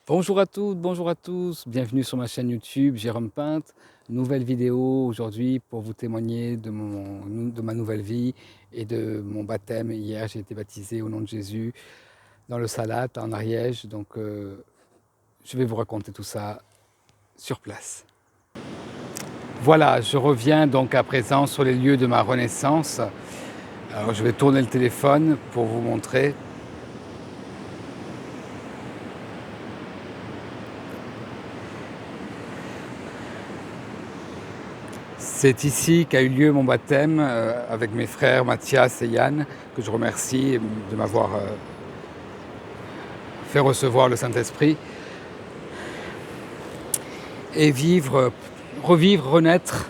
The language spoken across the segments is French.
Bonjour à toutes, bonjour à tous, bienvenue sur ma chaîne YouTube Jérôme Pinte. Nouvelle vidéo aujourd'hui pour vous témoigner de ma nouvelle vie et de mon baptême. Hier, j'ai été baptisé au nom de Jésus dans le Salat en Ariège, donc je vais vous raconter tout ça sur place. Voilà, je reviens donc à présent sur les lieux de ma renaissance. Alors je vais tourner le téléphone pour vous montrer. C'est ici qu'a eu lieu mon baptême avec mes frères Mathias et Yann, que je remercie de m'avoir fait recevoir le Saint-Esprit. Et revivre, renaître,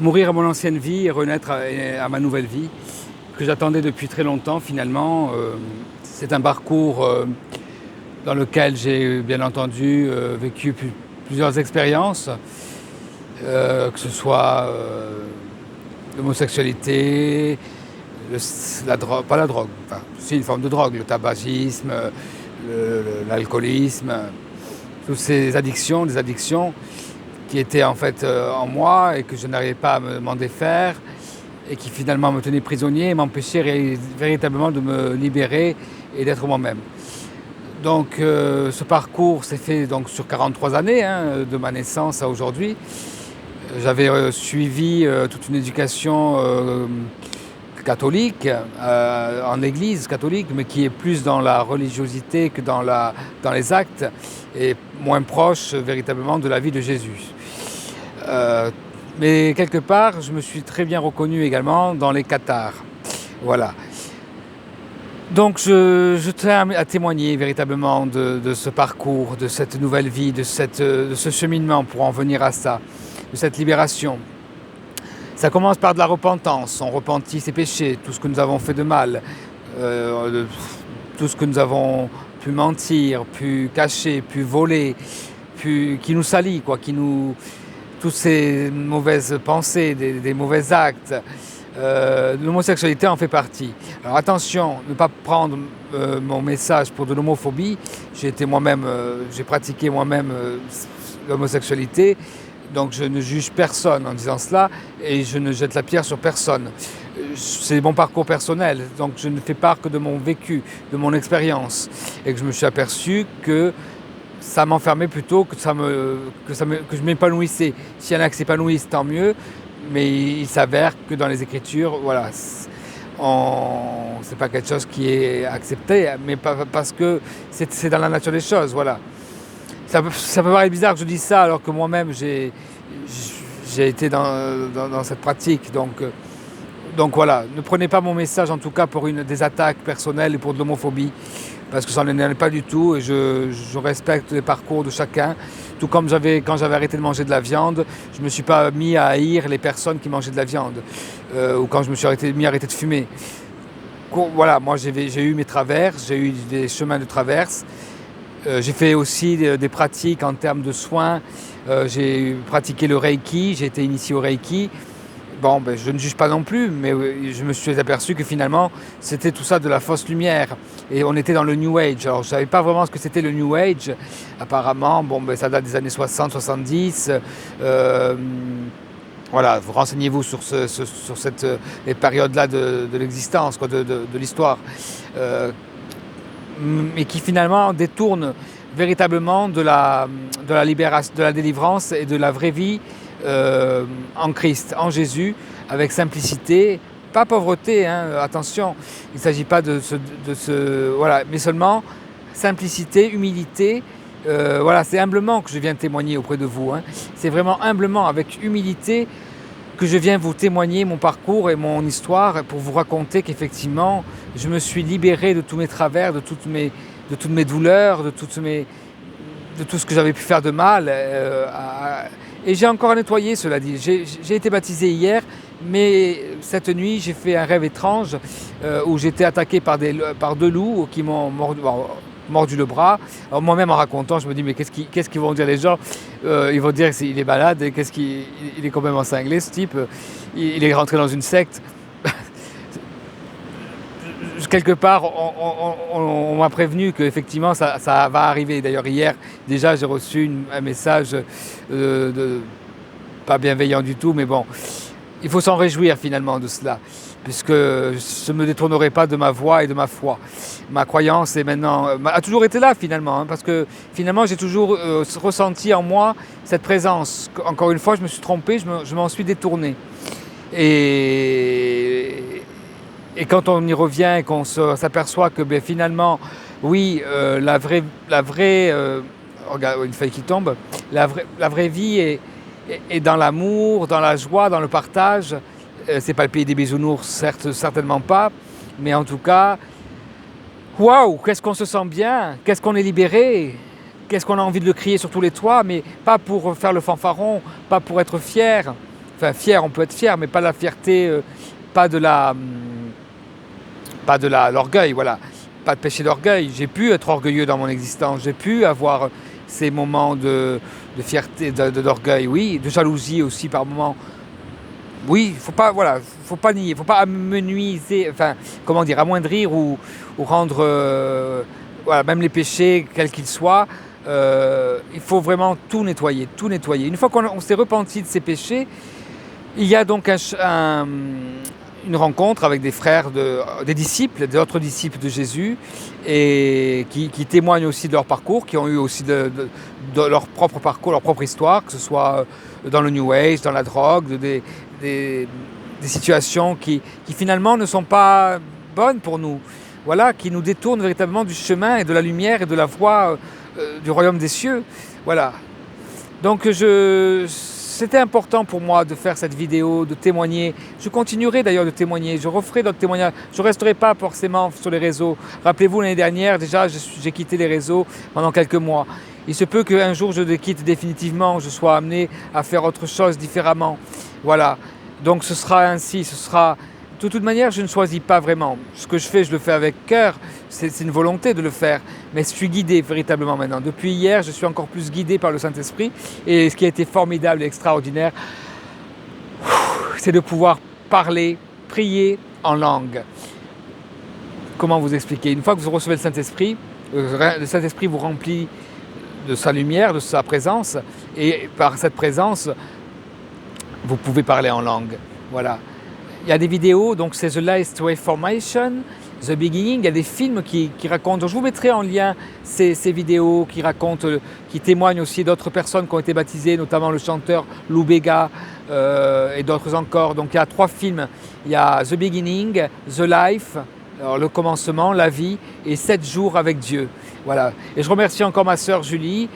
mourir à mon ancienne vie et renaître à ma nouvelle vie, que j'attendais depuis très longtemps finalement. C'est un parcours dans lequel j'ai bien entendu vécu plusieurs expériences. Que ce soit l'homosexualité, la drogue, pas la drogue, enfin, c'est une forme de drogue, le tabagisme, l'alcoolisme, toutes ces addictions, des addictions qui étaient en fait en moi et que je n'arrivais pas à m'en défaire et qui finalement me tenaient prisonnier et m'empêchaient véritablement de me libérer et d'être moi-même. Donc ce parcours s'est fait donc sur 43 années, de ma naissance à aujourd'hui. J'avais suivi toute une éducation catholique, en église catholique, mais qui est plus dans la religiosité que dans les actes, et moins proche véritablement de la vie de Jésus. Mais quelque part, je me suis très bien reconnu également dans les cathares. Voilà. Donc je tiens à témoigner véritablement de ce parcours, de cette nouvelle vie, de ce cheminement pour en venir à ça, de cette libération. Ça commence par de la repentance, on repentit ses péchés, tout ce que nous avons fait de mal, tout ce que nous avons pu mentir, pu cacher, pu voler, qui nous salit, quoi, toutes ces mauvaises pensées, des mauvais actes. L'homosexualité en fait partie. Alors attention, ne pas prendre mon message pour de l'homophobie. J'ai pratiqué moi-même l'homosexualité, donc je ne juge personne en disant cela et je ne jette la pierre sur personne. C'est mon parcours personnel, donc je ne fais part que de mon vécu, de mon expérience, et que je me suis aperçu que ça m'enfermait plutôt que je m'épanouissais. S'il y en a qui s'épanouissent, tant mieux. Mais il s'avère que dans les Écritures, voilà, c'est pas quelque chose qui est accepté, mais parce que c'est dans la nature des choses, voilà. Ça peut paraître bizarre que je dise ça, alors que moi-même j'ai été dans cette pratique. Donc voilà, ne prenez pas mon message en tout cas pour des attaques personnelles et pour de l'homophobie, parce que ça n'en est pas du tout, et je respecte les parcours de chacun. Tout comme quand j'avais arrêté de manger de la viande, je ne me suis pas mis à haïr les personnes qui mangeaient de la viande, ou quand je me suis arrêté de fumer. Voilà, moi j'ai eu mes traverses, j'ai eu des chemins de traverse. J'ai fait aussi des pratiques en termes de soins. J'ai pratiqué le Reiki, j'ai été initié au Reiki. Bon, je ne juge pas non plus, mais je me suis aperçu que finalement, c'était tout ça de la fausse lumière. Et on était dans le New Age. Alors, je ne savais pas vraiment ce que c'était le New Age. Apparemment, ça date des années 60, 70. Voilà, vous renseignez-vous sur les périodes-là de l'existence, de l'histoire. Et qui finalement détourne véritablement de la libération, de la délivrance et de la vraie vie en Christ, en Jésus, avec simplicité, pas pauvreté, attention, il ne s'agit pas voilà, mais seulement simplicité, humilité. Voilà, c'est humblement que je viens témoigner auprès de vous. C'est vraiment humblement, avec humilité, que je viens vous témoigner mon parcours et mon histoire pour vous raconter qu'effectivement, je me suis libéré de tous mes travers, de toutes mes douleurs, de tout ce que j'avais pu faire de mal. Et j'ai encore à nettoyer, cela dit. J'ai été baptisé hier, mais cette nuit, j'ai fait un rêve étrange où j'étais attaqué par deux loups qui m'ont mordu le bras. Alors moi-même en racontant, je me dis mais qu'est-ce qu'ils vont dire les gens? Ils vont dire qu'il est malade, et il est complètement cinglé ce type. Il est rentré dans une secte. quelque part, on m'a prévenu qu'effectivement ça va arriver. D'ailleurs, hier, déjà, j'ai reçu un message pas bienveillant du tout, mais bon, il faut s'en réjouir finalement de cela, puisque je ne me détournerai pas de ma voix et de ma foi. Ma croyance a toujours été là finalement, hein, parce que finalement j'ai toujours ressenti en moi cette présence. Encore une fois, je me suis trompé, je m'en suis détourné. Et quand on y revient et qu'on s'aperçoit que finalement, oui, regarde, une feuille qui tombe, la vraie vie est dans l'amour, dans la joie, dans le partage. C'est pas le pays des bisounours, certainement pas, mais en tout cas, waouh, qu'est-ce qu'on se sent bien, qu'est-ce qu'on est libéré, qu'est-ce qu'on a envie de le crier sur tous les toits, mais pas pour faire le fanfaron, pas pour être fier. Enfin, fier, on peut être fier, mais pas la fierté, pas de l'orgueil, voilà, pas de péché d'orgueil. J'ai pu être orgueilleux dans mon existence, j'ai pu avoir ces moments de fierté, d'orgueil, oui, de jalousie aussi par moments. Oui, faut pas nier, faut pas amenuiser, enfin, comment dire, amoindrir ou rendre, voilà, même les péchés, quels qu'ils soient. Il faut vraiment tout nettoyer, tout nettoyer. Une fois qu'on s'est repenti de ces péchés, il y a donc une rencontre avec des frères, des disciples, d'autres disciples de Jésus, et qui témoignent aussi de leur parcours, qui ont eu aussi de leur propre parcours, leur propre histoire, que ce soit dans le New Age, dans la drogue, des situations qui finalement ne sont pas bonnes pour nous, voilà, qui nous détournent véritablement du chemin et de la lumière et de la voie du royaume des cieux. Voilà. Donc c'était important pour moi de faire cette vidéo, de témoigner. Je continuerai d'ailleurs de témoigner, je referai d'autres témoignages. Je ne resterai pas forcément sur les réseaux. Rappelez-vous, l'année dernière, déjà, j'ai quitté les réseaux pendant quelques mois. Il se peut qu'un jour je les quitte définitivement, je sois amené à faire autre chose différemment. Voilà. Donc ce sera ainsi, De toute manière, je ne choisis pas vraiment. Ce que je fais, je le fais avec cœur. C'est une volonté de le faire. Mais je suis guidé véritablement maintenant. Depuis hier, je suis encore plus guidé par le Saint-Esprit. Et ce qui a été formidable et extraordinaire, c'est de pouvoir parler, prier en langue. Comment vous expliquer? Une fois que vous recevez le Saint-Esprit vous remplit de sa lumière, de sa présence. Et par cette présence, vous pouvez parler en langue. Voilà. Il y a des vidéos, donc c'est The Last Reformation, The Beginning, il y a des films qui racontent, donc je vous mettrai en lien ces vidéos qui témoignent aussi d'autres personnes qui ont été baptisées, notamment le chanteur Lou Bega et d'autres encore. Donc il y a 3 films, il y a The Beginning, The Life, alors le commencement, la vie, et 7 jours avec Dieu. Voilà. Et je remercie encore ma sœur Julie,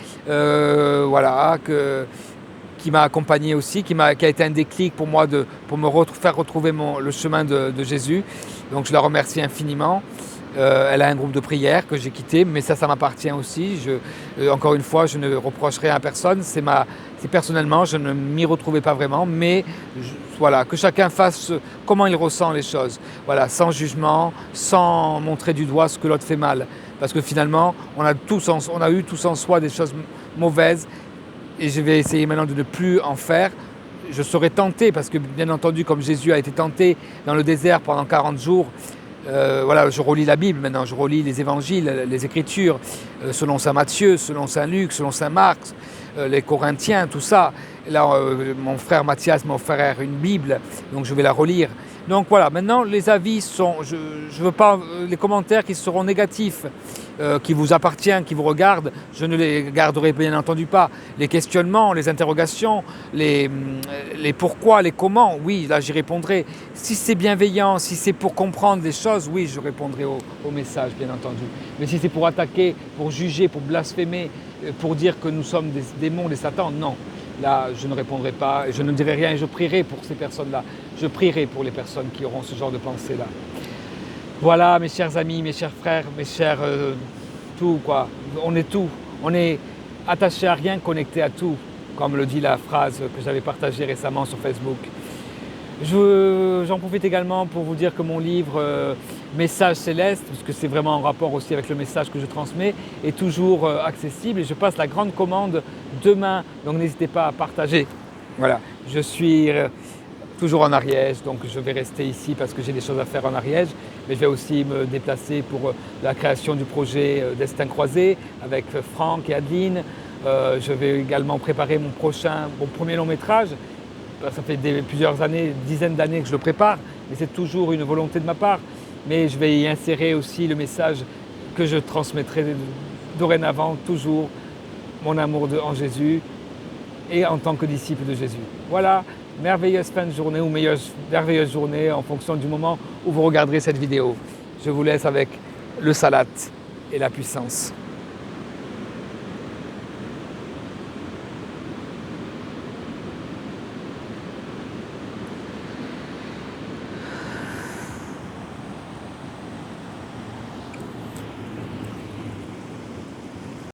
qui m'a accompagné aussi, qui a été un déclic pour moi pour me faire retrouver le chemin de Jésus. Donc je la remercie infiniment. Elle a un groupe de prière que j'ai quitté, mais ça m'appartient aussi. Encore une fois, je ne reproche rien à personne. C'est personnellement, je ne m'y retrouvais pas vraiment, mais voilà, que chacun fasse comment il ressent les choses. Voilà, sans jugement, sans montrer du doigt ce que l'autre fait mal. Parce que finalement, on a eu tous en soi des choses mauvaises. Et je vais essayer maintenant de ne plus en faire. Je serai tenté, parce que bien entendu, comme Jésus a été tenté dans le désert pendant 40 jours, voilà, je relis la Bible maintenant, je relis les évangiles, les Écritures, selon saint Matthieu, selon saint Luc, selon saint Marc, les Corinthiens, tout ça. Et là, mon frère Mathias m'a offert une Bible, donc je vais la relire. Donc voilà, maintenant les avis sont, je veux pas, les commentaires qui seront négatifs, qui vous appartiennent, qui vous regardent, je ne les garderai bien entendu pas. Les questionnements, les interrogations, les pourquoi, les comment, oui, là j'y répondrai. Si c'est bienveillant, si c'est pour comprendre des choses, oui, je répondrai au message, bien entendu. Mais si c'est pour attaquer, pour juger, pour blasphémer, pour dire que nous sommes des démons, des satans, non. Là, je ne répondrai pas, je ne dirai rien et je prierai pour ces personnes-là. Je prierai pour les personnes qui auront ce genre de pensée-là. Voilà, mes chers amis, mes chers frères, mes chers tout, quoi. On est tout. On est attaché à rien, connecté à tout, comme le dit la phrase que j'avais partagée récemment sur Facebook. J'en profite également pour vous dire que mon livre Message céleste, parce que c'est vraiment en rapport aussi avec le message que je transmets, est toujours accessible et je passe la grande commande demain, donc n'hésitez pas à partager. Voilà, je suis toujours en Ariège, donc je vais rester ici parce que j'ai des choses à faire en Ariège, mais je vais aussi me déplacer pour la création du projet Destin croisé avec Franck et Adeline. Je vais également préparer mon premier long métrage. Ça fait plusieurs années, dizaines d'années que je le prépare, mais c'est toujours une volonté de ma part. Mais je vais y insérer aussi le message que je transmettrai dorénavant, toujours, mon amour en Jésus et en tant que disciple de Jésus. Voilà, merveilleuse fin de journée ou merveilleuse journée en fonction du moment où vous regarderez cette vidéo. Je vous laisse avec le salat et la puissance.